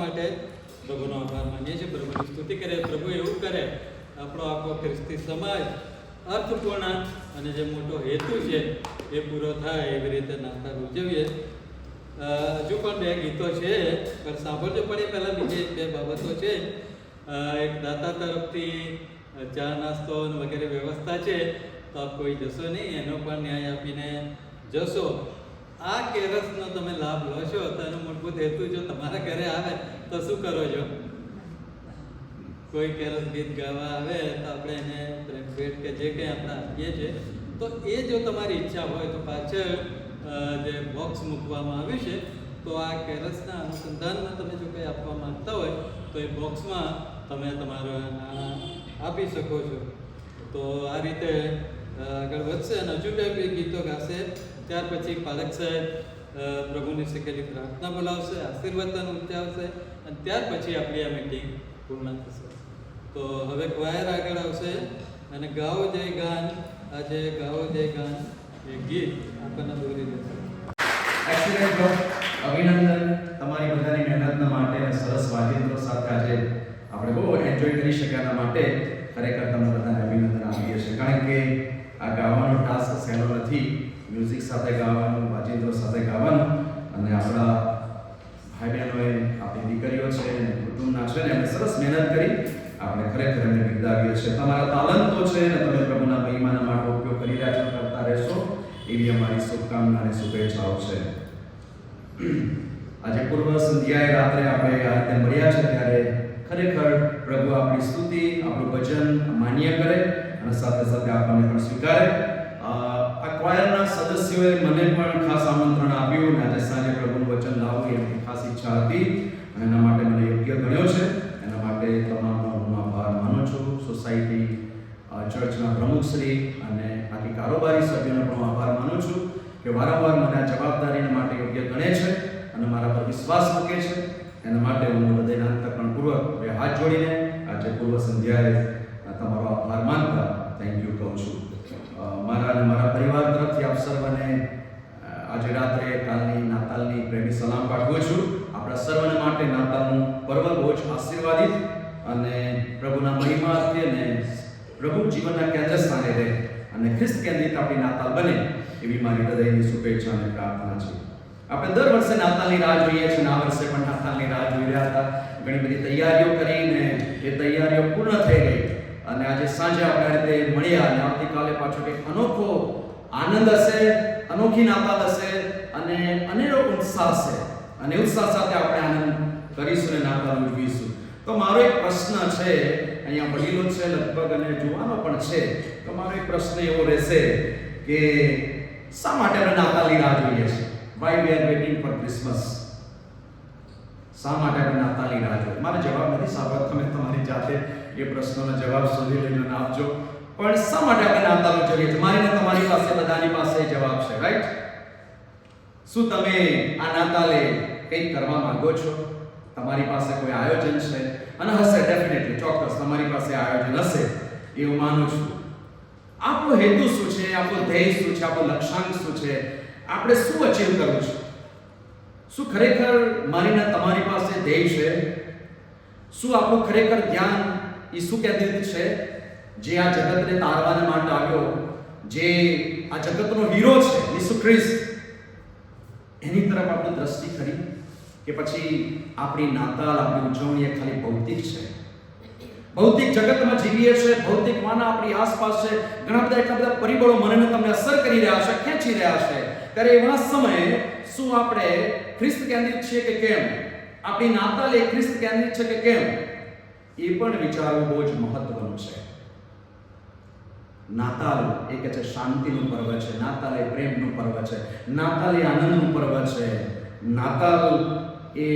માટે પ્રભુનો આભાર માનીએ છીએ, પ્રભુની સ્તુતિ કરીએ. પ્રભુ એવું કરે આપણો આખો ખ્રિસ્તી સમાજ અર્થપૂર્ણ અને જે મોટો હેતુ છે એ પૂરો થાય એવી રીતે નાતાલ ઉજવીએ. હજુ પણ બે ગીતો છે પણ સાંભળજો. પણ એ પહેલાં બીજી બે બાબતો છે. એક દાતા તરફથી ચા નાસ્તો વગેરે વ્યવસ્થા છે, તો આપ કોઈ જશો નહીં, એનો પણ ન્યાય આપીને જશો. આ કેરસનો તમે લાભ લો છો તો એનો મૂળભૂત હેતુ જો તમારા ઘરે આવે તો શું કરો છો? કોઈ કેરસ ગીત ગાવા આવે તો આપણે એને ભેટ કે જે કંઈ આપણે આપીએ છીએ, તો એ જો તમારી ઈચ્છા હોય તો પાછળ જે બોક્સ મૂકવામાં આવ્યું છે, તો આ કેરસના અનુસંધાનમાં તમે જો કંઈ આપવા માંગતા હોય તો એ બોક્સમાં તમે તમારો આપી શકો છો. તો આ રીતે આગળ વધશે અને હજુ બે ગીતો ગાશે. ત્યાર પછી પાલક સાહેબ પ્રભુની શીખેલી પ્રાર્થના બોલાવશે, આશીર્વાદન ઉચ્ચારશે અને ત્યાર પછી આપણી આ મીટિંગ પૂર્ણ થશે. તો હવે ક્વાયર આગળ આવશે અને ગાઓ જય ગાન, આજે ગાઓ જય ગાન એ ગીત આપણને દોરી દેશે. એક્સિલેન્ટ જોબ, અભિનંદન તમારી બધાની મહેનતના માટે અને સરસ વાદ્યંત્રો સાથે આજે આપણે બહુ એન્જોય કરી શક્યા. એના માટે ખરેખર તમને બધાને અભિનંદન આપીએ છીએ, કારણ કે આ ગાવાનો ટાસ્ક સહેલો નથી. મ્યુઝિક સાથે ગાવાનું, વાજિંત્રો સાથે ગાવાનું, અને આપણા ભાઈ બહેનોએ, આપણી દીકરીઓ છે, કુટુંબના છે ને એમણે સરસ મહેનત કરી. આપણે ખરેખર એમને બિરદાવીએ છીએ. તમારા તાલંતો છે ને તમે પ્રભુના મહિમાના માટે ઉપયોગ કરી રહ્યા છો, કરતા રહેશો એવી અમારી શુભકામના અને શુભેચ્છાઓ છે. આજે પૂર્વ સંધ્યાએ રાત્રે આપણે આ રીતે મળ્યા છે ત્યારે ખરેખર પ્રભુ આપણી સ્તુતિ, આપણું ભજન માન્ય કરે અને સાથે સાથે આપણને પણ સ્વીકારે. આ ક્વાયરના સદસ્યોએ મને પણ ખાસ આમંત્રણ આપ્યું અને આજે સાંજે પ્રભુનું વચન લાવવું એમની ખાસ ઈચ્છા હતી અને એના માટે મને યોગ્ય ગણ્યો છે. એના માટે તમામનો હું આભાર માનું છું. સોસાયટી, ચર્ચના પ્રમુખશ્રી અને આખી કારોબારી સભ્યોનો પણ આભાર માનું છું કે વારંવાર મને આ જવાબદારીને માટે યોગ્ય ગણે છે અને મારા પર વિશ્વાસ મૂકે છે. એના માટે હું હૃદયના અંતઃકરણપૂર્વક બે હાથ જોડીને આજે પૂર્વ સંધ્યાએ તમારો આભાર માનતા થેન્ક યુ કહું છું. મારા અને મારા પરિવાર તરફથી આપ સર્વને આજે રાત્રે કાલની નાતાલની પ્રેમી સલામ પાઠવું છું. આપણા સર્વને માટે નાતાલનું પર્વ બહુ જ આશીર્વાદિત અને પ્રભુના મહિમાર્થી અને પ્રભુ જીવનના કેન્દ્ર સ્થાને રહે અને ખ્રિસ્ત કેન્દ્રિત આપણી નાતાલ બને એવી મારી હૃદયની શુભેચ્છા અને પ્રાર્થના છે. આપણે દર વર્ષે નાતાલની રાહ જોઈએ છીએ અને આ વર્ષે પણ નાતાલની રાહ જોઈ રહ્યા હતા. ઘણી બધી તૈયારીઓ કરીને એ તૈયારીઓ પૂર્ણ થઈ ગઈ અને આજે સાંજે આપણે આ રીતે મળ્યા અને આવતીકાલે પાછો કંઈક અનોખો આનંદ હશે, અનોખી નાતાલ હશે અને અનેરો ઉત્સાહ હશે અને ઉત્સાહ સાથે આપણે આનંદ કરીશું અને નાતાલ ઉજવીશું. તો મારો એક પ્રશ્ન છે, અહીંયા વડીલો છે લગભગ અને જુવાનો પણ છે, તો મારો એક પ્રશ્ન એવો રહેશે કે શા માટે આપણે નાતાલની રાહ જોઈએ છીએ? Why we are waiting for Christmas? શા માટે આપણે નાતાલની રાહ જોઈએ? મારો જવાબ નથી સાંભળો, તમે તમારી જાતે એ પ્રશ્નનો જવાબ શોધી લેજો અને આપજો. પણ શા માટે આપણે નાતાલ ઉજવીએ છીએ? મારી ને તમારી પાસે, બધાની પાસે જવાબ છે, રાઈટ? શું તમે આ નાતાલે કંઈક કરવા માંગો છો? તમારી પાસે કોઈ આયોજન છે? અને હશે, ડેફિનેટલી, ચોક્કસ તમારી પાસે આયોજન હશે એવું માનું છું. આપણો હેતુ શું છે? આપણો ધ્યેય શું છે? આપણો લક્ષ્યાંક શું છે? આપણે શું અચીવ કરવું છે? શું ખરેખર મારીને તમારી પાસે ધ્યેય છે? શું આપણું ખરેખર ધ્યાન ઈસુ કેન્દ્રિત છે, જે આ જગતને તારવાને માટે આવ્યો, જે આ જગતનો હીરો છે ઈસુ ખ્રિસ્ત, એની તરફ આપણી દ્રષ્ટિ ખરી? કે પછી આપણી નાતાલ, આપણી ઉજવણી એ ખાલી ભૌતિક છે? ભૌતિક જગતમાં જીવીએ છીએ, ભૌતિક માના આપણી આસપાસ છે, ઘણા બધા એટલા બધા પરિબળો મને તમને અસર કરી રહ્યા છે, ખેંચી રહ્યા છે. ત્યારે એવા સમયે શું આપણે ખ્રિસ્ત કેન્દ્રિત છીએ કે કેમ? આપણી નાતાલ એ ખ્રિસ્ત કેન્દ્રિત છે કે કેમ? એ પણ વિચારવું બહુ જ મહત્વનું છે. નાતાલ એ કે છે શાંતિનું પર્વ છે, નાતાલ એ પ્રેમનું પર્વ છે, નાતાલ એ આનંદનું પર્વ છે, નાતાલ એ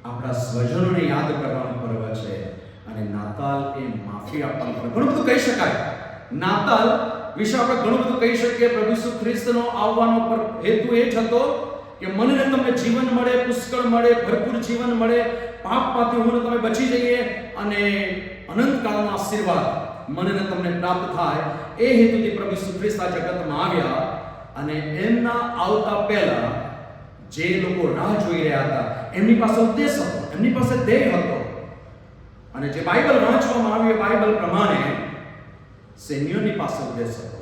આપણા સ્વજનોને યાદ કરવાનું પર્વ છે અને નાતાલ એ માફી આપવાનું પર્વ. ઘણું બધું કહી શકાય નાતાલ વિશે, આપણે ઘણું બધું કહી શકીએ. પ્રભુ ઈસુ ખ્રિસ્તનો આવવાનો હેતુ એ જ હતો કે મને ને તમને જીવન મળે, પુષ્કળ મળે, ભરપૂર જીવન મળે, પાપમાંથી હું તમે બચી જઈએ અને અનંતકાળનો આશીર્વાદ મને ને તમને પ્રાપ્ત થાય. એ હેતુથી પ્રભુ ઈસુ ખ્રિસ્ત આ જગતમાં આવ્યા અને એમના આવતા પહેલા જે લોકો રાહ જોઈ રહ્યા હતા એમની પાસે ઉદ્દેશ હતો, એમની પાસે ધ્યેય હતો. અને જે બાઇબલ વાંચવામાં આવ્યું એ બાઇબલ પ્રમાણે સિમિયોનની પાસે ઉદ્દેશ હતો.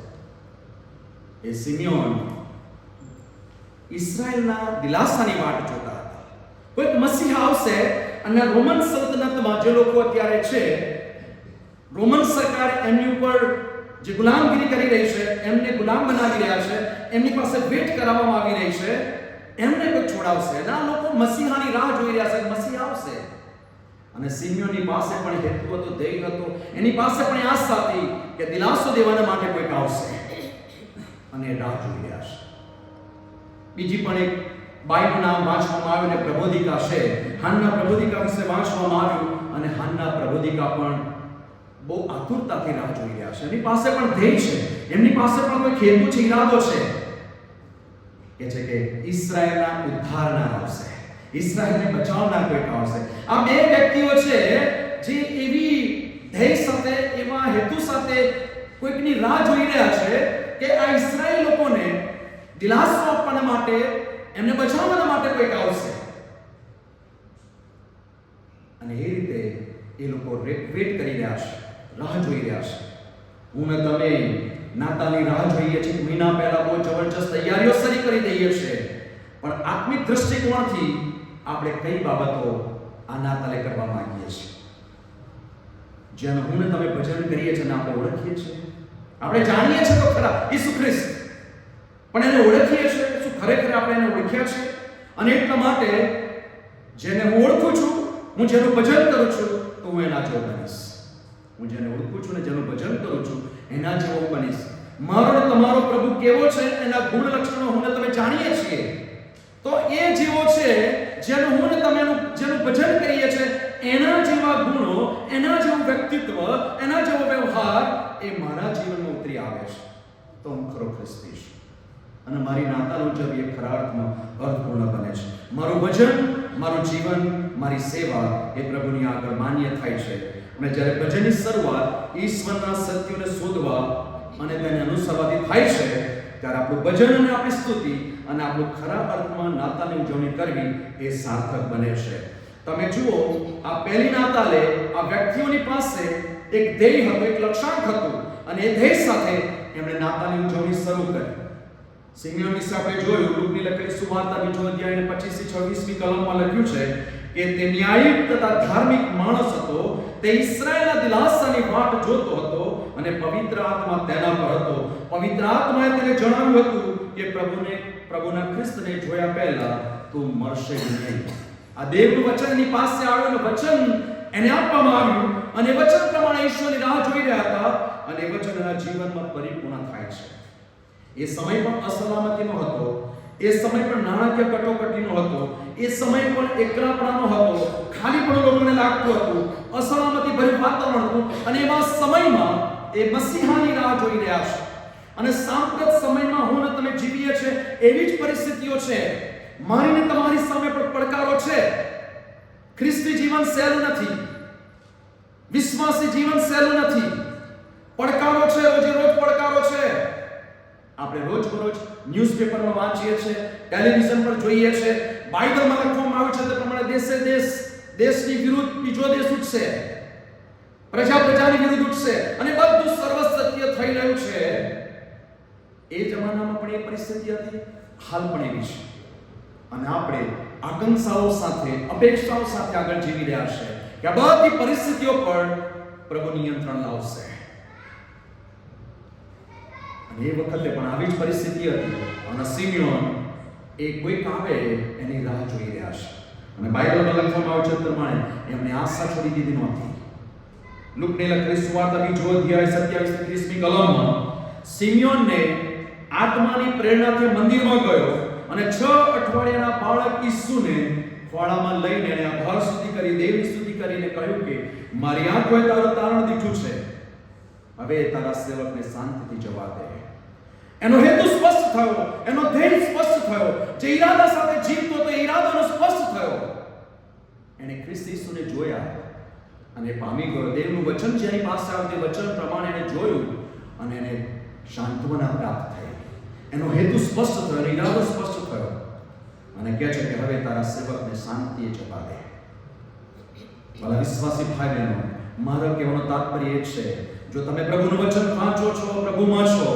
એ સિમિયોન ઇઝરાયલના દિલાસાની વાટ જોતા હતા. કોઈક મસીહ આવશે અને રોમન સલ્તનતમાં જે લોકો અત્યારે છે, રોમન સરકાર એમની ઉપર જે ગુલામગીરી કરી રહી છે, એમને ગુલામ બનાવી રહ્યા છે, એમની પાસે ભેટ કરાવવામાં આવી રહી છે, એમને કોઈ છોડાવશે. અને આ લોકો મસીહાની રાહ જોઈ રહ્યા છે, મસીહ આવશે. અને સિમિયોનની પાસે પણ હેતુ હતો, ધ્યેય હતો. એની પાસે પણ આશા હતી કે દિલાસો દેવાના માટે કોઈક આવશે અને રાહ જોઈ રહ્યા છે. બીજી પણ એક બાઇબલ નામ વાંચવામાં આવ્યું ને પ્રબોધિકા છે. હાન્ના પ્રબોધિકા વિશે વાંચવામાં આવ્યું અને હાન્ના પ્રબોધિકા પણ બહુ આતુરતાથી રાહ જોઈ રહ્યા છે. એની પાસે પણ ધ્યેય છે, એમની પાસે પણ કોઈ હેતુ છે, ઈરાદો છે. કે છે કે ઇઝરાયલના ઉદ્ધારનાર આવશે, ઇઝરાયલને બચાવનાર કોઈક આવશે. આ બે વ્યક્તિઓ છે જે એવી ધ્યેય સાથે, એવા હેતુ સાથે કોઈકની રાહ જોઈ રહ્યા છે કે આ ઇઝરાયલ લોકોને દિલાસો આપવાના માટે, એમને બચાવવાના માટે કોઈક આવશે. અને એ રીતે એ લોકો વેટ કરી રહ્યા છે, રાહ જોઈ રહ્યા છે. હું ને તમે નાતાલની રાહ જોઈએ છીએ. મહિના પહેલા બહુ જબરજસ્ત તૈયારીઓ શરૂ કરી દઈએ છીએ. પણ આત્મિક દ્રષ્ટિકોણથી આપણે કઈ બાબતો આ નાતાલે કરવા માંગીએ છીએ? જેને હું ને તમે ભજન કરીએ છીએ અને આપણે ઓળખીએ છીએ, આપણે જાણીએ છીએ તો ખરા ઈસુ ખ્રિસ્ત, પણ એને ઓળખીએ છીએ? શું ખરેખર આપણે એને ઓળખ્યા છે? અને એટલા માટે જેને હું ઓળખું છું, હું જેનું ભજન કરું છું, તો હું એના જેવો બનીશ. હું જેને ઓળખું છું ને જેનું ભજન કરું છું, એના જેવો બનીશ. મારો ને તમારો પ્રભુ કેવો છે, એના ગુણ લક્ષણો હું ને તમે જાણીએ છીએ. તો એ જેવો છે, જેનું હું ને તમે જેનું ભજન કરીએ છીએ, એના જેવા ગુણો, એના જેવું વ્યક્તિત્વ, એના જેવો વ્યવહાર એ મારા જીવનમાં ઉતરી આવે છે, તો હું ખરો ખ્રિસ્તી છું. અને મારી નાતાલ ઉજવણી એ ખરા અર્થમાં અર્થપૂર્ણ બને છે. મારું ભજન, મારું જીવન, મારી સેવા એ પ્રભુની આગળ માન્ય થાય છે. અને જ્યારે ભજનની શરૂઆત ઈશ્વરના સત્યોને શોધવા અને તેને અનુસરવાથી થાય છે, ત્યારે આપણું ભજન અને આપણી સ્તુતિ અને આપણું ખરા અર્થમાં નાતાલની ઉજવણી કરવી એ સાર્થક બને છે. તમે જુઓ, આ પહેલી નાતાલે આ વ્યક્તિઓની પાસે એક ધ્યેય હતું, એક લક્ષ્યાંક હતું, અને એ ધ્યેય સાથે એમણે નાતાલની ઉજવણી શરૂ કરી. સિમિયોન વિશે આપણે જોયું, લુકની લખેલી સુવાર્તા 2 અધ્યાય 25-26 કલમમાં લખ્યું છે કે તે ન્યાયિક તથા ધાર્મિક માણસ હતો. તે ઇઝરાયલના દિલાસાની વાટ જોતો હતો અને પવિત્ર આત્મા તેના પર હતો. પવિત્ર આત્માએ તેને જણાવ્યું હતું કે પ્રભુના ખ્રિસ્તને જોયા પહેલા તું મરશે નહીં. આ દેવનું વચન એની પાસે આવ્યું અને વચન એને આપવામાં આવ્યું, અને વચન પ્રમાણે ઈશ્વરની રાહ જોઈ રહ્યા હતા, અને વચન એના જીવનમાં પરિપૂર્ણ થાય છે. એ સમય પણ અસલામતીનો હતો, એ સમય પણ નાણાકીય કટોકટીનો હતો, એ સમય પણ એકલાપણાનો હતો, ખાલી પણ લોકોને લાગતું હતું, અસલામતી ભર્યું વાતાવરણ હતું. અને એવા સમયમાં એ મસીહાની રાહ જોઈ રહ્યા છે. અને સાંપ્રત સમયમાં હું ને તમે જીવીએ છીએ એવી જ પરિસ્થિતિઓ છે. મારી ને તમારી સામે પણ પડકારો છે. ખ્રિસ્તી જીવન સહેલું નથી, વિશ્વાસી જીવન સહેલું નથી. પડકારો છે, રોજે રોજ પડકારો છે. આપણે રોજબરોજ ન્યૂઝપેપરમાં વાંચીએ છીએ, ટેલિવિઝન પર જોઈએ છીએ, બાઇબલમાં લખવામાં આવ્યું છે તે પ્રમાણે દેશની વિરુદ્ધ બીજો દેશ ઉઠશે, પ્રજાની વિરુદ્ધ ઉઠશે, અને બધું સર્વસત્ય થઈ રહ્યું છે. એ જમાનામાં પણ એ પરિસ્થિતિ હતી, હાલ પણ એવી છે. અને આપણે આકાંક્ષાઓ સાથે, અપેક્ષાઓ સાથે આગળ જીવી રહ્યા છે કે આ બધી પરિસ્થિતિઓ પર પ્રભુ નિયંત્રણ લાવશે. એ વખતે પણ આવી જ પરિસ્થિતિ હતી, અને સિમિયોન એ કોઈક આવે એની રાહ જોઈ રહ્યા છે. અને બાઇબલમાં લખવામાં આવ્યું છે પ્રમાણે એમણે આશા છોડી દીધી નહોતી. લુકની લખેલી સુવાર્તા 2 અધ્યાય 27-30 કલમમાં સિમિયોનને આત્માની પ્રેરણાથી મંદિરમાં ગયો અને 6 અઠવાડિયાના બાળક ઈસુને ખોળામાં લઈને એને આભાર સ્તુતિ કરી, દેવની સ્તુતિ કરીને કહ્યું કે મારી આંખોએ તારું તારણ દીઠું છે, હવે તારા સેવકને શાંતિથી જવા દે. એનો હેતુ સ્પષ્ટ થયો, એનો ધ્યેય સ્પષ્ટ થયો, જે ઈરાદા સાથે જીવતો તો ઈરાદાનો સ્પષ્ટ થયો. એને ખ્રિસ્ત ઈસુને જોયા અને પામી ગયો. દેવનું વચન જેની પાસે આવ્યું તે વચન પ્રમાણે એને જોયું અને એને શાંત્વના પ્રાપ્ત થઈ. એનો હેતુ સ્પષ્ટ થયો, એનો ઈરાદો સ્પષ્ટ થયો, અને કહે છે કે હવે તારા સેવકને શાંતિએ જવા દે. વાલા વિશ્વાસી ભાઈ બહેનો, મારો કહેવાનો તાત્પર્ય એ છે, જો તમે પ્રભુનું વચન વાંચો છો, પ્રભુમાં છો,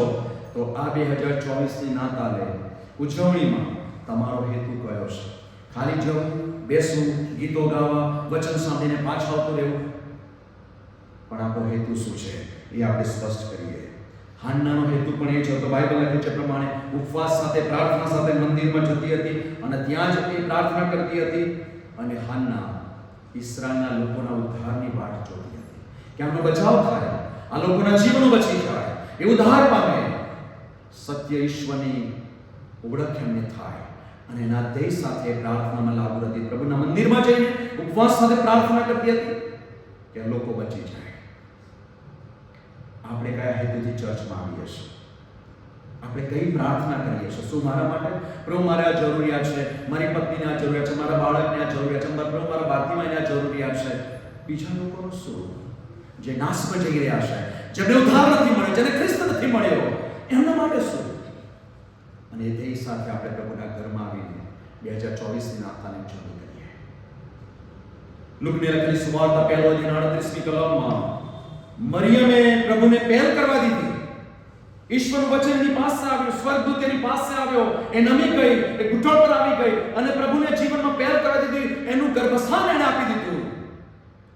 તો આ 2024ની નાતાલે ઉજવણીમાં તમારો હેતુ કયો છે? ખાલી જવું, બેસવું, ગીતો ગાવા, વચન સાંભળીને પાછા આવતું રહેવું? પણ આપણો હેતુ શું છે એ આપણે સ્પષ્ટ કરીએ. હાન્નાનો હેતુ પણ એ છે, તો બાઇબલ લખે છે પ્રમાણે ઉપવાસ સાથે, પ્રાર્થના સાથે મંદિરમાં જતી હતી અને ત્યાં જ એ પ્રાર્થના કરતી હતી. અને હાન્ના ઈસ્રાયેલના લોકોના ઉદ્ધારની વાટ જોતી હતી કે આમનો બચાવ થાય, આ લોકોના જીવનો બચી જાય, એ ઉદ્ધાર પામે, સત્ય ઈશ્વરની ઓળખ એમને થાય. અને એના ધ્યેય સાથે પ્રાર્થનામાં લાગુ હતી. પ્રભુના મંદિરમાં જઈને ઉપવાસ સાથે પ્રાર્થના કરતી હતી કે લોકો બચી જાય. આપણે કયા હેતુથી ચર્ચમાં આવીએ છીએ? આપણે કઈ પ્રાર્થના કરીએ છીએ? શું મારા માટે? પ્રભુ મારે આ જરૂરિયાત છે, મારી પત્નીને આ જરૂરિયાત છે, મારા બાળકને આ જરૂરિયાત છે, પ્રભુ મારા બાળકીને આ જરૂરિયાત છે. બીજા લોકોનું શું? જે નાશમાં જઈ રહ્યા છે, જેમને ઉદ્ધાર નથી મળ્યો, જેને ખ્રિસ્ત નથી મળ્યો, એમના માટે શું? અને એ ધ્યેય સાથે આપણે પ્રભુના ઘરમાં આવીને 2024ની નાતાલને શરૂ કરીએ. લુકને લખેલી સુવાર્તા 1:38 કલમમાં મરિયમે પ્રભુને પહેલ કરવા દીધી. ઈશ્વરનું વચન એની પાસે આવ્યું, સ્વર્ગદૂત એની પાસે આવ્યો, એ નમી ગઈ, એ ઘૂંટણ પર આવી ગઈ અને પ્રભુને જીવનમાં પહેલ કરવા દીધી. એનું ગર્ભસ્થાન એને આપી દીધું.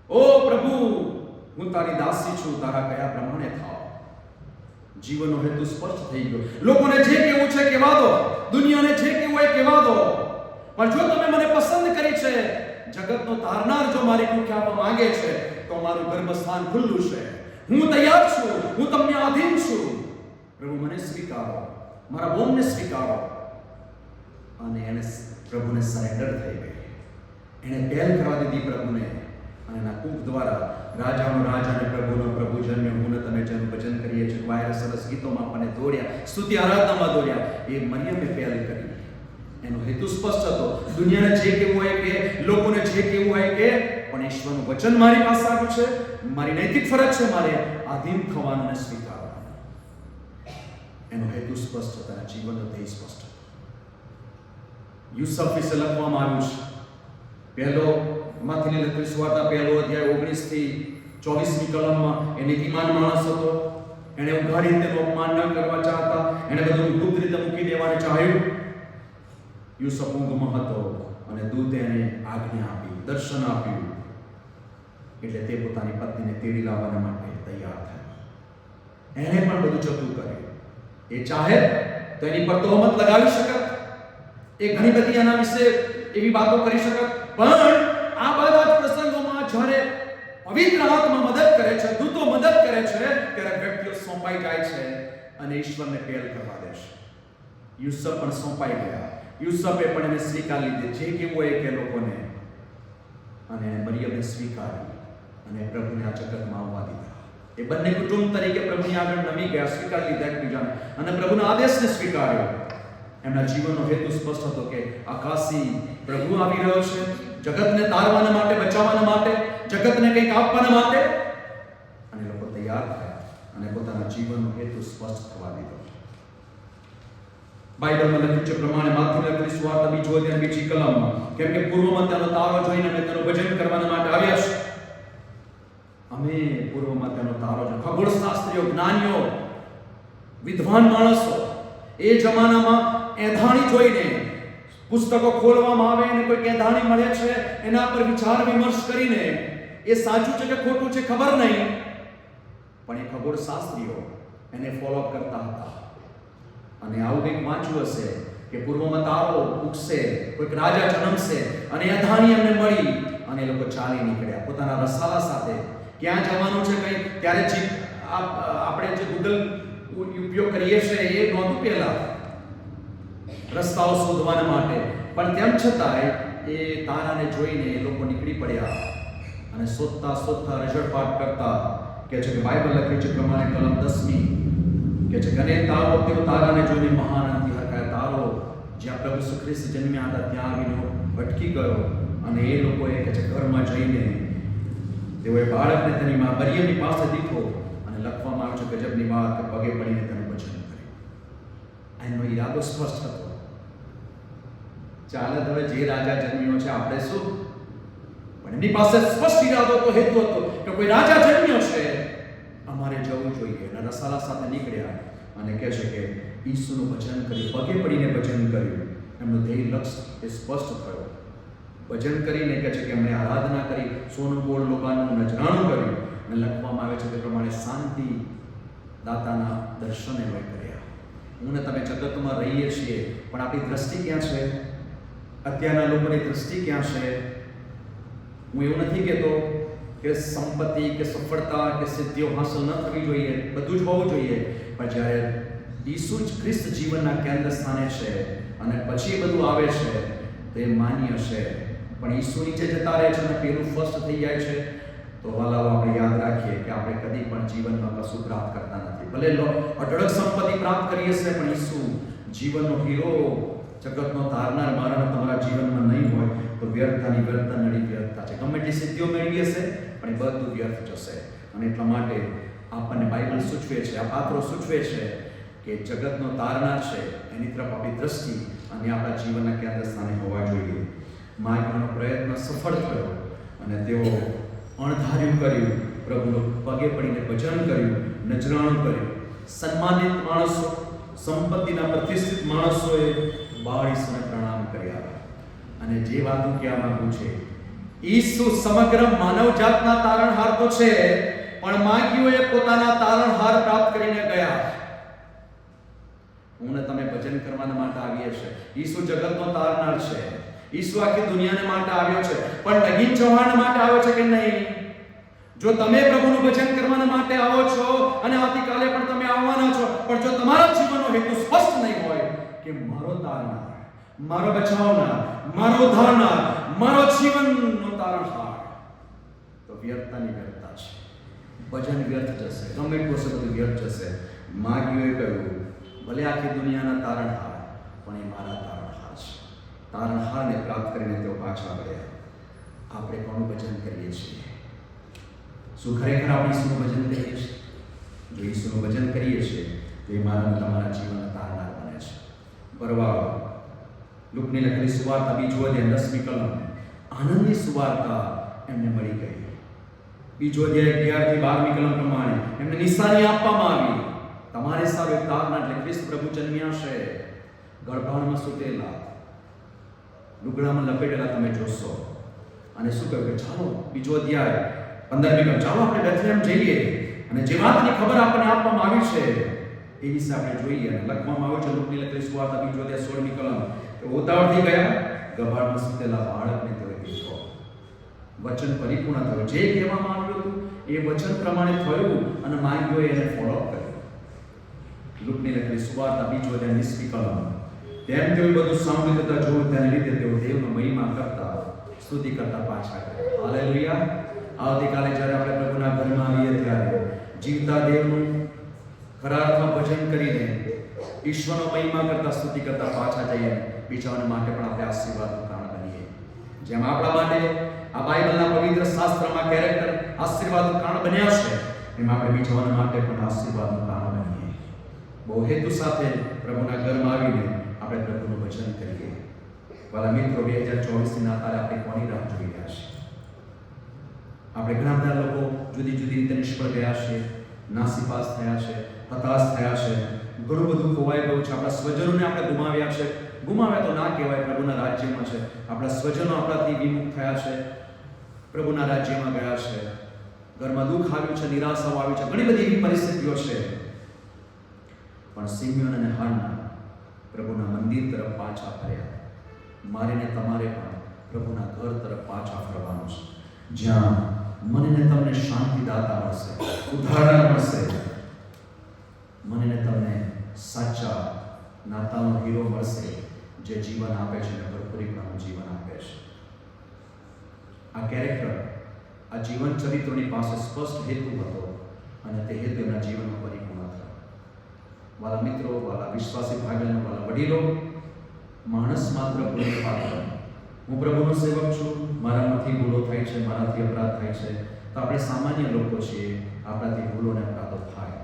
ઓ પ્રભુ, હું તારી દાસી છું, તારા કયા પ્રમાણે થાવ. જીવનનો હેતુ સ્પષ્ટ થઈ ગયો. લોકોને જે કહેવું છે કહેવા દો, દુનિયાને જે કહેવું હોય કહેવા દો, પણ જો તમે મને પસંદ કરી છે, જગતનો તારનાર જો મારી કુખી આપવા માંગે છે, તો મારું ગર્ભસ્થાન ખુલ્લું છે. હું તૈયાર છું, હું તમને આધીન છું. પ્રભુ મને સ્વીકારો, મારા બોમને સ્વીકારો. અને એને પ્રભુને સરેન્ડર થઈ ગઈ. એને પહેલ કરવા દીધી પ્રભુને. અને એના કુખ દ્વારા રાજાનો રાજા અને પ્રભુનો પ્રભુ જન્મ્યો. હું ને તમે જેનું ભજન કરીએ છીએ, વાયર સરસ ગીતોમાં આપણને દોડ્યા, સ્તુતિ આરાધનામાં દોડ્યા. એ મરિયમે પહેલ કરી. એનો હેતુ સ્પષ્ટ હતો. દુનિયાને જે કહેવું હોય કે, લોકોને જે કહેવું હોય કે, પણ ઈશ્વરનું વચન મારી પાસે આવ્યું છે, મારી નૈતિક ફરજ છે મારે આધીન થવાનું અને સ્વીકારવાનું. એનો હેતુ સ્પષ્ટ હતો, એના જીવનનો ધ્યેય સ્પષ્ટ હતો. યુસુફ વિશે લખવામાં આવ્યું છે. પહેલો માંથી લખેલી સુવાર્તા 1:19-24 કલમમાં એ નીતિમાન માણસ હતો. એણે ઉઘાડી રીતે અપમાન ન કરવા ચાહતા, એણે બધું ગુપ્ત રીતે મૂકી દેવાનું ચાહ્યું. યુસુફ ઊંઘમાં હતો અને દૂતે એને આજ્ઞા આપી, દર્શન આપ્યું. એટલે તે પોતાની પત્નીને તેડી લાવવા માટે તૈયાર થયો. એણે પણ બધું જતું કર્યું. એ ચાહે તો એની પર તહોમત લગાવી શકત, એ ઘણી બધી એના વિશે એવી વાતો કરી શકત, પણ આ બધા જ પ્રસંગોમાં જ્યારે પવિત્ર આત્મા મદદ કરે છે, દૂતો મદદ કરે છે, ત્યારે વ્યક્તિઓ સોંપાઈ જાય છે અને ઈશ્વરને પહેલ કરવા દે છે. યુસુફ પણ સોંપાઈ ગયા. યુસુફે પણ એને સ્વીકારી લીધી, જે કેવું હોય કે લોકોને. અને મરિયમને સ્વીકારી અને પ્રભુને આ જગતમાં આવવા દીધા. એ બંને કુટુંબ તરીકે પ્રભુની આગળ નમી ગયા, સ્વીકારી લીધા એકબીજાને અને પ્રભુના આદેશને સ્વીકાર્યો. એમના જીવનનો હેતુ સ્પષ્ટ હતો કે આકાશી પ્રભુ આવી રહ્યો છે, જગતને તારવાના માટે, બચાવવાના માટે, જગતને કંઈક આપવાના માટે. અને લોકો તૈયાર થયા અને પોતાના જીવનનો હેતુ સ્પષ્ટ થવા દીધો. બાઇબલમાં લખ્યું છે પ્રમાણે માથું લખેલી સુવાર્તા 2:2 કલમમાં, કેમ કે પૂર્વમાં તેનો તારો જોઈને અમે તેનું ભજન કરવાના માટે આવ્યા છે. અમે પૂર્વમાં તેનો તારો જોઈને, ખગોળશાસ્ત્રીઓ, જ્ઞાનીઓ, વિદ્વાન માણસો એ જમાનામાં એંધાણી જોઈને, પુસ્તકો ખોલવામાં આવે અને કોઈ એંધાણી મળે છે, એના પર વિચાર વિમર્શ કરીને એ સાચું છે કે ખોટું છે ખબર નહીં, પણ એ ખગોળશાસ્ત્રીઓ એને ફોલો કરતા હતા. અને આવું કંઈક વાંચ્યું હશે કે પૂર્વમાં તારો ઉગશે, કોઈક રાજા જન્મશે, અને એંધાણી એમને મળી અને એ લોકો ચાલી નીકળ્યા પોતાના રસાલા સાથે. ક્યાં જવાનું છે કંઈ, ત્યારે જે આપણે જે ગૂગલ ઉપયોગ કરીએ છીએ એ નહોતું પહેલા, રસ્તાઓ શોધવાના માટે. પણ તેમ છતાંય એ તારાને જોઈને એ લોકો નીકળી પડ્યા અને શોધતા શોધતા રજળપાટ કરતા. કે છે કે બાઇબલ લખ્યું છે પ્રમાણે કલમ 10મી કે છે ગને તારો તેઓ તારાને જોઈને મહાન હતી હરખાય. તારો જ્યાં પ્રભુ ઈસુ ખ્રિસ્ત જન્મ્યા હતા ત્યાં આવીને ભટકી ગયો અને એ લોકોએ કે છે ઘરમાં જઈને તેઓએ બાળકને તેની મા મરિયમની પાસે દીધો અને લખવામાં આવ્યું છે ગજબની વાત કે પગે પડીને તેનું વચન કર્યું. એનો ઈરાદો સ્પષ્ટ હતો. ચાલે હવે જે રાજા જન્મ્યો છે આપણે શું, પણ એની પાસે સ્પષ્ટ ઈરાદો હતો, હેતુ હતો કે કોઈ રાજા જન્મ્યો છે, અમારે જવું જોઈએ. અને રસાલા સાથે નીકળ્યા અને કહે છે કે ઈસુનું ભજન કરી, પગે પડીને ભજન કર્યું. એમનું ધ્યેય લક્ષ્ય એ સ્પષ્ટ થયો. ભજન કરીને કહે છે કે એમણે આરાધના કરી, સોનું ગોળ લોકાનું નજરાણું કર્યું. અને લખવામાં આવે છે તે પ્રમાણે શાંતિ દાતાના દર્શને હોય કર્યા. હું ને તમે જગતમાં રહીએ છીએ, પણ આપણી દ્રષ્ટિ ક્યાં છે? અત્યારના લોકોની દ્રષ્ટિ ક્યાં છે? હું એવું નથી કહેતો કે સંપત્તિ કે સફળતા કે સિદ્ધિઓ હાંસલ ન થવી જોઈએ, બધું જ હોવું જોઈએ, પણ જ્યારે ઈસુ જ ખ્રિસ્ત જીવનના કેન્દ્ર સ્થાને છે અને પછી બધું આવે છે તે માન્ય છે. પણ ઈસુ નીચે જતા રહે છે અને પેલું ફર્સ્ટ થઈ જાય છે, તો વાલાઓ આપણે યાદ રાખીએ કે આપણે કદી પણ જીવનમાં કશું પ્રાપ્ત કરતા નથી. ભલે અઢળક સંપત્તિ પ્રાપ્ત કરીએ છીએ, પણ ઈસુ જીવનનો હીરો, જગતનો તારનાર મારા તમારા જીવનમાં નહીં હોય તો વ્યર્થતાની વ્યર્થતા નડી વ્યર્થતા છે. ગમે એટલી સિદ્ધિઓ મેળવી હશે પણ એ બધું વ્યર્થ જશે. અને એટલા માટે આપણને બાઇબલ સૂચવે છે, આ પાત્રો સૂચવે છે કે જગતનો તારનાર છે એની તરફ આપણી દ્રષ્ટિ અને આપણા જીવનના કેન્દ્ર સ્થાને હોવા જોઈએ. માર્ગનો પ્રયત્ન સફળ થયો અને તેઓ અણધાર્યું કર્યું, પ્રભુનો પગે પડીને ભજન કર્યું, નજરાણું કર્યું. સન્માનિત માણસો, સંપત્તિના પ્રતિષ્ઠિત માણસોએ બાળીસોને પ્રણામ કર્યા. અને જે વાત હું કહેવા માંગુ છે, ઈસુ સમગ્ર માનવ જાતના તારણહાર તો છે, પણ માગીઓએ પોતાના તારણહાર પ્રાપ્ત કરીને ગયા. હું ને તમે ભજન કરવાના માટે આવીએ છીએ. ઈસુ જગતનો તારનાર છે. ઈસુ આખી દુનિયાને માટે આવ્યો છે, પણ નગીન ચૌહાણ માટે આવ્યો છે કે નહીં? જો તમે પ્રભુનું ભજન કરવાના માટે આવો છો અને આવતીકાલે પણ તમે આવવાના છો, પણ જો તમારા જીવનનો હેતુ સ્પષ્ટ નહીં હોય કે મારો તારનાર, મારો બચાવનાર, મારો ઉદ્ધારનાર, મારો જીવનનો તારણહાર, તો વ્યર્થતાની વ્યર્થતા છે. ભજન વ્યર્થ જશે, ગમે એટલું હશે બધું વ્યર્થ જશે. માગીઓએ કહ્યું, ભલે આખી દુનિયાના તારણહાર, પણ એ મારા તારણહાર છે. તારણહારને પ્રાપ્ત કરીને તેઓ પાછા વળ્યા. આપણે કોનું ભજન કરીએ છીએ? શું ખરેખર આપણે ઈસુનું ભજન કરીએ છીએ? જો ઈસુનું ભજન કરીએ છીએ તો એ મારા તમારા જીવનના તારણહાર બને છે. પરવાળો લુકની લખેલી સુવાર્તા 2 અધ્યાય 10મી કલમ, આનંદની સુવાર્તા એમને મળી ગઈ. 2 અધ્યાય 11 થી 12મી કલમ પ્રમાણે એમને નિશાની આપવામાં આવી. તમારે સારું એક તારનાર એટલે ખ્રિસ્ત પ્રભુ જન્મ્યા છે. ગર્ભાણમાં સૂતેલા, લુગડામાં લપેટેલા તમે જોશો. અને શું કહ્યું કે ચાલો 2 અધ્યાય 15મી કલમ, ચાલો આપણે બેથલેહેમ જઈએ અને જે વાતની ખબર આપણને આપવામાં આવી છે એ વિશે આપણે જોઈએ. અને લખવામાં આવ્યું છે લુકની લખેલી સુવાર્તા 2 અધ્યાય 16મી કલમ, કે ઉતાવળથી ગયા, ગભાડમાં સૂતેલા બાળકને તેઓએ દીધો. વચન પરિપૂર્ણ થયું. જે કહેવામાં આવ્યું હતું એ વચન પ્રમાણે થયું અને માગીઓએ એને ફોલો કર્યું. લુકની લખેલી સુવાર્તા 2 અધ્યાય 20મી કલમ, તેમ તેઓ બધું સાંભળી તથા જોયું, તેને લીધે તેઓ દેવનો મહિમા કરતા, સ્તુતિ કરતા પાછા ગયા. હાલેલુયા. આવતીકાલે જ્યારે આપણે પ્રભુના ઘરમાં આવીએ ત્યારે જીવતા દેવનું ખરા અર્થમાં ભજન કરીને ઈશ્વરનો મહિમા કરતા, સ્તુતિ કરતા પાછા જઈએ. બીજાઓને માટે પણ આપણે આશીર્વાદનું કારણ બનીએ. જેમ આપણા માટે આ બાઇબલના પવિત્ર શાસ્ત્રમાં કેરેક્ટર આશીર્વાદનું કારણ બન્યા છે, એમ આપણે બીજાઓના માટે પણ આશીર્વાદનું કારણ બનીએ. બહુ હેતુ સાથે પ્રભુના ઘરમાં આવીને આપણે પ્રભુનું ભજન કરીએ. વાલા મિત્રો, 2024ની નાતાલે આપણે કોની રાહ જોઈ રહ્યા છીએ? આપણે ઘણા બધા લોકો જુદી જુદી રીતે નિષ્ફળ ગયા છે, નાસીપાસ થયા છે, હતાશ થયા છે, ઘણું બધું ખોવાઈ ગયું છે. આપણા સ્વજનોને આપણે ગુમાવ્યા છે. ગુમાવ્યા તો ના કહેવાય, પ્રભુના રાજ્યમાં છે. આપણા સ્વજનો આપણાથી વિમુખ થયા છે, પ્રભુના રાજ્યમાં ગયા છે. ઘરમાં દુઃખ આવ્યું છે, નિરાશાઓ આવી છે, ઘણી બધી એવી પરિસ્થિતિઓ છે. પણ સિમ્યોન અને હાન્ના પ્રભુના મંદિર તરફ પાછા ફર્યા. મારે ને તમારે પણ પ્રભુના ઘર તરફ પાછા ફરવાનું છે, જ્યાં મને ને તમને શાંતિદાતા મળશે, ઉદ્ધારણા મળશે. મને ને તમને સાચા નાતાનો હીરો મળશે, જે જીવન આપે છે અને ભરપૂરીપણાનું જીવન આપે છે. આ કેરેક્ટર, આ જીવન ચરિત્રની પાસે સ્પષ્ટ હેતુ હતો અને તે હેતુ એમના જીવનમાં પરિપૂર્ણ થયો. વાલા મિત્રો, વાલા વિશ્વાસી ભાઈ બહેનો, વાલા વડીલો, માણસ માત્ર ભૂલને પાત્ર. હું પ્રભુનો સેવક છું, મારામાંથી ભૂલો થાય છે, મારાથી અપરાધ થાય છે, તો આપણે સામાન્ય લોકો છીએ, આપણાથી ભૂલો અને અપરાધો થાય,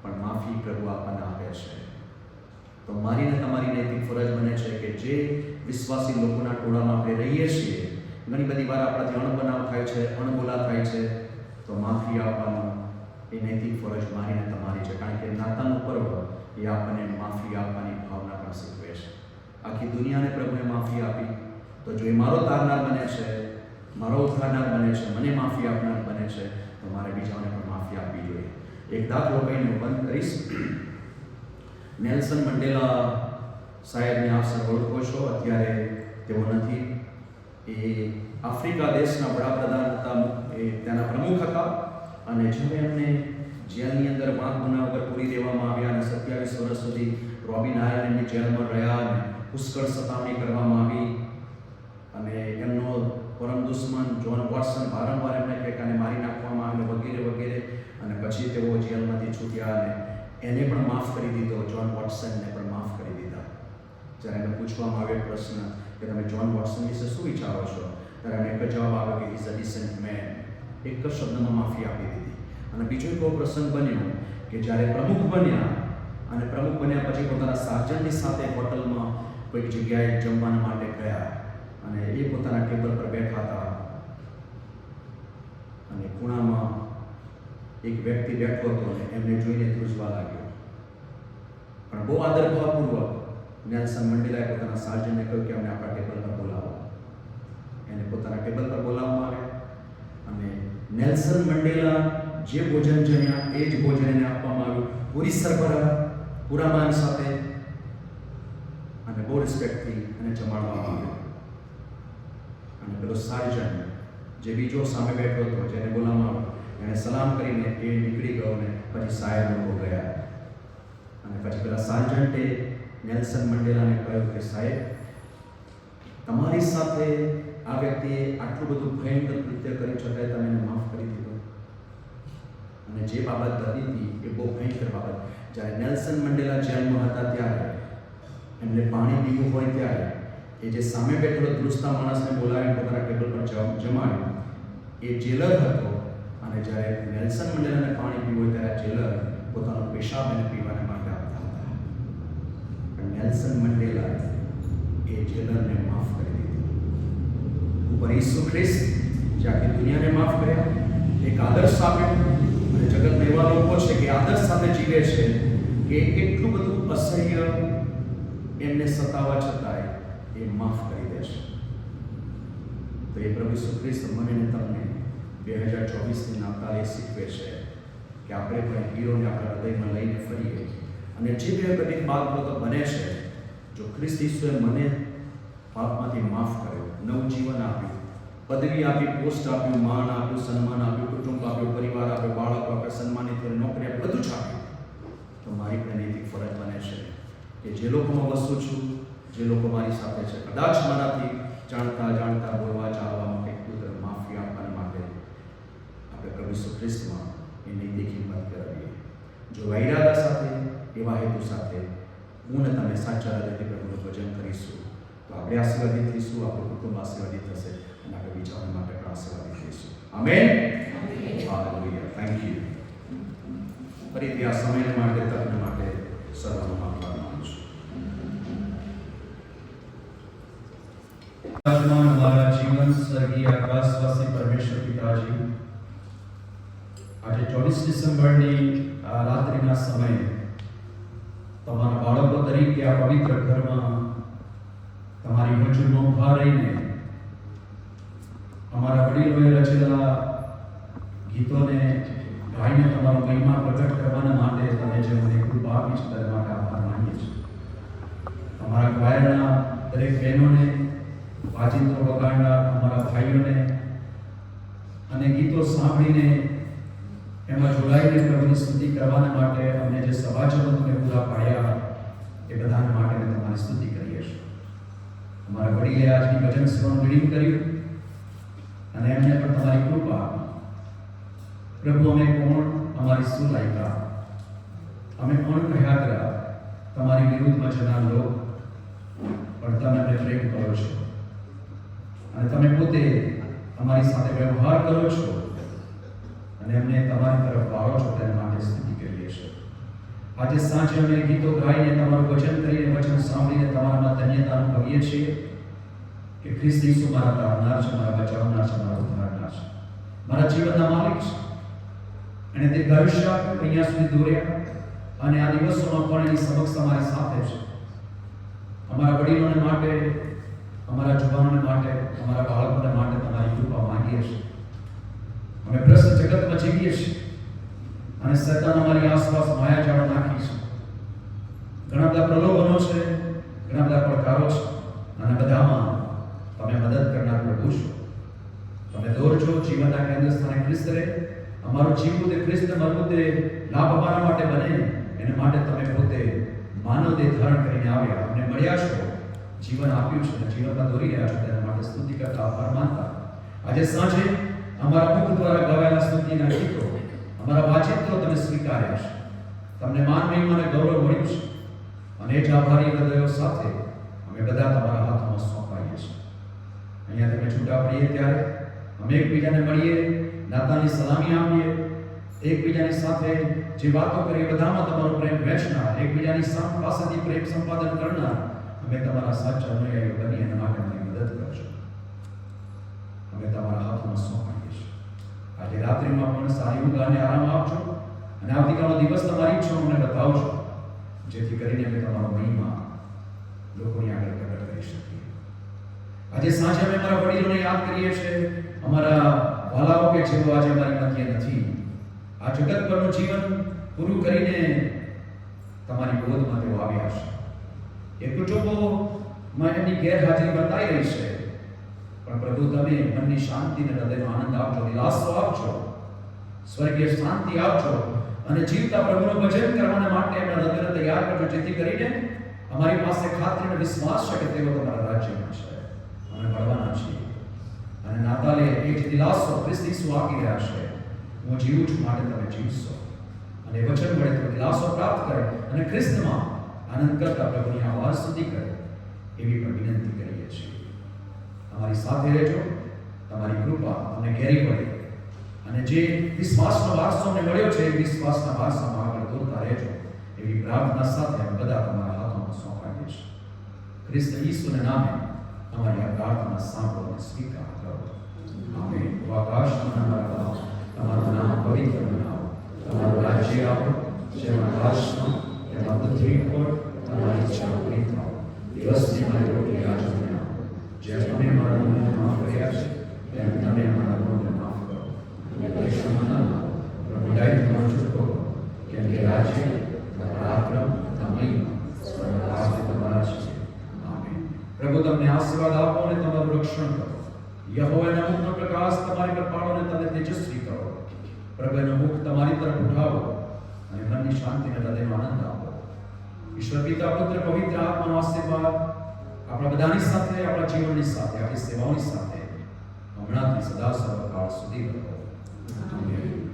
પણ માફી પ્રભુ આપણને આપે છે. તો મારી ને તમારી નૈતિક ફરજ બને છે કે જે વિશ્વાસી લોકોના ટોળામાં આપણે રહીએ છીએ ઘણી બધી વાર આપણાથી અણબનાવ થાય છે, અણબોલા થાય છે, તો માફી આપવાનું એ નૈતિક ફરજ મારીને તમારી છે. કારણ કે નાતાનું પર્વ એ આપણને માફી આપવાની ભાવના પણ શીખવે છે. આખી દુનિયાને પ્રભુએ માફી આપી, તો જો એ મારો તારનાર બને છે, મારો ઉદ્ધારનાર બને છે, મને માફી આપનાર બને છે, તો મારે બીજાઓને પણ માફી આપવી જોઈએ. એક દાખલો કહીને હું બંધ કરીશ. નેલ્સન મંડેલા સાહેબને આપ સૌ ઓળખો છો. અત્યારે તેઓ નથી. એ આફ્રિકા દેશના વડાપ્રધાન હતા, એ ત્યાંના પ્રમુખ હતા. અને જ્યારે એમને જેલની અંદર વાંક ગુના વગર પૂરી દેવામાં આવ્યા અને 27 વર્ષ સુધી રોબિન આયર્લેન્ડની જેલમાં રહ્યા અને પુષ્કળ સતાવણી કરવામાં આવી અને એમનો પરમ દુશ્મન જ્હોન વોટસન વારંવાર એમને ટેકાને મારી નાખવામાં આવ્યો વગેરે વગેરે. અને પછી તેઓ જેલમાંથી છૂટ્યા અને એને પણ માફ કરી દીધો, જ્હોન વોટસનને પણ માફ કરી દીધા. જ્યારે એને પૂછવામાં આવ્યો પ્રશ્ન કે તમે જ્હોન વોટસન વિશે શું વિચારો છો, ત્યારે એને એક જવાબ આવ્યો કે ઇઝ અ ડિસન્ટ મેન. એક જ શબ્દમાં માફી આપી દીધી. અને બીજો એક પ્રસંગ બન્યો કે જ્યારે પ્રમુખ બન્યા અને પ્રમુખ બન્યા પછી પોતાના સાર્જનની સાથે હોટલમાં કોઈક જગ્યાએ જમવા માટે ગયા અને એ પોતાના ટેબલ પર બેઠા હતા અને ખૂણામાં એક વ્યક્તિ બેઠો હતો અને એમને જોઈને ધ્રુજવા લાગ્યો. પણ બહુ આદરભાવપૂર્વક નેલ્સન મંડેલાએ પોતાના સાર્જનને કહ્યું કે અમને આપણા ટેબલ પર બોલાવો. એને પોતાના ટેબલ પર બોલાવવામાં આવ્યા અને નેલ્સન મંડેલા જે ભોજન જમ્યા એ જ ભોજન એને આપવામાં આવ્યું, પૂરી સરભરા, પૂરા માન સાથે અને બહુ રિસ્પેક્ટથી એને જમાડવામાં આવ્યો. અને પેલો સાર્જન જે બીજો સામે બેઠો હતો, જેને બોલાવવામાં આવ્યો, એને સલામ કરીને એ નીકળી ગયો અને પછી સાહેબ લોકો ગયા. અને પછી પેલા સાર્જન્ટે નેલ્સન મંડેલાને કહ્યું કે સાહેબ, તમારી સાથે આ વ્યક્તિએ આટલું બધું ભયંકર કૃત્ય કરી છતાંય તમે એને માફ કરી દીધો. અને જે બાબત હતી હતી એ બહુ ભયંકર બાબત. જ્યારે નેલ્સન મંડેલા જેલમાં હતા ત્યારે એમને પાણી પીવું હોય ત્યારે એ જે સામે બેઠેલો ધ્રુજતા માણસને બોલાવીને પોતાના ટેબલ પર જમાડ્યો, એ જેલર હતો. અને જ્યારે નેલ્સન મંડેલાને પાણી પીવું હોય ત્યારે જેલર પોતાનો પેશાબ એને પીવાને માટે આપતા હતા. પણ નેલ્સન મંડેલા એ જેલરને માફ કરી દીધું. ઉપર ઈસુ ખ્રિસ્ત જે આખી દુનિયાને માફ કર્યા, એક આદર્શ આપ્યો. અને જગતમાં એવા લોકો છે કે આદર્શ સાથે જીવે છે કે એટલું બધું અસહ્ય એમને સતાવા છતાંય એ માફ કરી દેશે. તો એ પ્રભુ ઈસુ ખ્રિસ્ત મને ને તમને 2024ની નાતાલ એ શીખવે છે કે આપણે પણ હીરોને આપણા હૃદયમાં લઈને ફરીએ. અને જે બે બધી બાબતો બને છે, જો ખ્રિસ્ત ઈસુએ મને પાપમાંથી માફ કર્યો, નવું જીવન આપ્યું, પદવી આપી, પોસ્ટ આપ્યું, માન આપ્યું, સન્માન આપ્યું, કુટુંબ આપ્યું, પરિવાર આપ્યો, બાળકો આપ્યા, સન્માનિત કરી, નોકરી આપી, બધું જ આપ્યું, તો મારી પણ નૈતિક ફરજ બને છે કે જે લોકોમાં વસું છું, જે લોકો મારી સાથે છે, કદાચ મારાથી જાણતા બોલવા ચાલવામાં કંઈક કુદરત માફી આપવા માટે આપણે પ્રભુ ઈસુ ખ્રિસ્તમાં એ નૈતિક હિંમત કરવી. જો વૈરાગ્ય સાથે, એવા હેતુ સાથે હું ને તમે સાચા હૃદયથી પ્રભુનું ભજન કરીશું, તો આપણે આશીર્વાદિત થઈશું, આપણું કુટુંબ આશીર્વાદિત થશે અને આપણે બીજાઓને માટે પણ આશીર્વાદિત થઈશું. આમેન. હાલેલુયા. Thank you. ફરીથી આ સમયને માટે, તકને માટે સર્વનો આભાર માનું છું. हमारा जीवन स्वर्गीय आकाशवासी परमेश्वर पिताजी, आज 24 ડિસેમ્બરની રાત્રિના સમયે તમારા બાળકો તરીકે આ પવિત્ર ઘરમાં તમારી હજુરમાં ઊભા રહીને અમારા વડીલોએ રચેલા ગીતોને ગાઈને તમારો મહિમા પ્રગટ કરવાના માટે તમે જે મને કૃપા આપી છે તેના માટે આભાર માનીએ છીએ. તમારા ગાયના દરેક બહેનોને, વાજિંત્રો વગાડનાર અમારા ભાઈઓને અને ગીતો સાંભળીને એમાં જોડાઈને પ્રભુની સ્તુતિ કરવાના માટે અમને જે સવાચનો તમે પૂરા પાડ્યા એ બધાને માટે અમે તમારી સ્તુતિ કરીએ છીએ. અમારા વડીલે આજની ભજન સભાનું લીડિંગ કર્યું અને એમને પણ તમારી કૃપા આપી. પ્રભુ, અમે કોણ, અમારી શું લાયકા, અમે કોણ કહ્યા કર્યા તમારી વિરુદ્ધમાં જનાર લોક, પણ તમે અમને પ્રેમ કરો છો અને તમે પોતે અમારી સાથે વ્યવહાર કરો છો અને અમને તમારી તરફ વાળો છો. તેના માટે સ્તુતિ કરીએ છીએ. આજે સાંજે અમે ગીતો ગાઈને, તમારું વચન કરીને, વચન સાંભળીને તમારામાં ધન્યતા અનુભવીએ છીએ. કે ખ્રિસ્ત ઈસુ મારા તારનાર છે, મારા બચાવનાર છે, મારા ઉદ્ધારનાર છે, મારા જીવનના માલિક છે. અને તે ભવિષ્ય અહીંયા સુધી દોર્યા અને આ દિવસોમાં પણ એની સમક્ષ તમારી સાથે છે. અમારા વડીલોને માટે, અમારા જુવાનોને માટે, અમારા બાળકોને માટે તમારી કૃપા માંગીએ છીએ. અમે ભ્રષ્ટ જગતમાં જીવીએ છીએ અને શૈતાન અમારી આસપાસ માયાજાળ નાખી છે. ઘણા બધા પ્રલોભનો છે, ઘણા બધા પડકારો છે અને બધામાં તમે મદદ કરનાર પ્રભુ છો. તમે દોરજો જીવનના કેન્દ્ર સ્થાને ખ્રિસ્ત રહે. અમારું જીવવું તે ખ્રિસ્ત મરવું તે લાભ અમારા માટે બને, એને માટે તમે પોતે માનવ દેહ ધારણ કરીને આવ્યા, અમને મળ્યા છો, જીવન આપ્યું છે અને જીવનમાં દોરી રહ્યા છો. તેના માટે સ્તુતિ કરતા આભાર માનતા આજે સાંજે અમારા મુખ દ્વારા ગવાયેલા સ્તુતિના ગીતો, અમારા વાચિત્રો તમે સ્વીકાર્યા છે. તમને માન, મહિમા અને ગૌરવ મળ્યું છે અને એ જ આભારી હૃદયો સાથે અમે બધા તમારા હાથમાં સોંપાઈએ છીએ. અહીંયા તમે છૂટા પડીએ ત્યારે અમે એકબીજાને મળીએ, નાતાની સલામી આપીએ, એકબીજાની સાથે જે વાતો કરીએ બધામાં તમારો પ્રેમ વહેંચનાર, એકબીજાની પાસેથી પ્રેમ સંપાદન કરનાર અમે તમારા સાચા અનુયાયીઓ બની એના માટે અમને મદદ કરજો. અમે તમારા હાથમાં સોંપાઈએ છીએ. આજે રાત્રિમાં પણ સારી ઊંઘ અને આરામ આપજો અને આવતીકાલનો દિવસ તમારી ઈચ્છા અમને બતાવજો, જેથી કરીને અમે તમારો મહિમા લોકોની આગળ પ્રગટ કરી શકીએ. આજે સાંજે અમે અમારા વડીલોને યાદ કરીએ છીએ, અમારા વાલાઓ કે જેઓ આજે અમારી મધ્ય નથી. આ જગત પરનું જીવન પૂરું કરીને તમારી ગોદમાં તેઓ આવ્યા છે. એ કુટુંબોમાં એમની ગેરહાજરી વર્તાઈ રહી છે, પણ પ્રભુ તમે મનની શાંતિ અને હૃદયનો આનંદ આપજો, દિલાસો આપજો, સ્વર્ગીય શાંતિ આપજો અને જીવતા પ્રભુનું ભજન કરવાના માટે એમના હૃદયને તૈયાર કરજો, જેથી કરીને અમારી પાસે ખાતરી અને વિશ્વાસ છે કે તેઓ તમારા રાજ્યમાં છે, અમે મળવાના છીએ. અને નાતાલે એ જ દિલાસો ખ્રિસ્ત ઈસુ આપી રહ્યા છે, હું જીવું છું માટે તમે જીવશો, અને વચન મળે તો દિલાસો પ્રાપ્ત કરે અને ખ્રિસ્તમાં આનંદ કરતા પ્રભુની આભાર સ્તુતિ કરે, એવી પણ વિનંતી કરીએ છીએ. અમારી સાથે રહેજો, તમારી કૃપા અમને ઘેરી પડે અને જે વિશ્વાસનો વારસો અમને મળ્યો છે એ વિશ્વાસના વારસામાં આગળ દોરતા રહેજો, એવી પ્રાર્થના સાથે અમે બધા તમારા હાથોમાં સોંપાઈએ છીએ. ખ્રિસ્ત ઈસુના નામે અમારી આ પ્રાર્થના સાંભળો અને સ્વીકાર કરો. આમેન. આકાશમાં અમારા તમારું નામ પવિત્ર બનાવો, તમારું રાજ્ય આવો, જેમ આકાશમાં તેમાં પૃથ્વી પર તમારી ઈચ્છા પૂરી થાઓ. દિવસની મારી રોટલી આજે અમને આપો, જેમ અમે અમારા ગુનાને માફ કર્યા છે તેમ તમે અમારા ગુનાને માફ કરો, અને પરીક્ષામાં ન લાવો, પણ બુરાઈથી છૂટકો કરો, કેમ કે રાજ્ય, પરાક્રમ, મહિમા સર્વકાળ તમારા છે. આમેન. પ્રભુ તમને આશીર્વાદ આપો અને તમારું રક્ષણ કરો. યહોવાના મુખનો પ્રકાશ તમારી પર પાડો અને તમે તેજસ્વી કરો. પ્રભુનું મુખ તમારી તરફ ઉઠાવો અને મનની શાંતિ અને હૃદયનો આનંદ આપો. ઈશ્વર પિતા, પુત્ર, પવિત્ર આત્માનો આશીર્વાદ આપણા બધાની સાથે, આપણા જીવનની સાથે, આપણી સેવાઓની સાથે હમણાંથી સદા સર્વકાળ સુધી રહો. આમેન.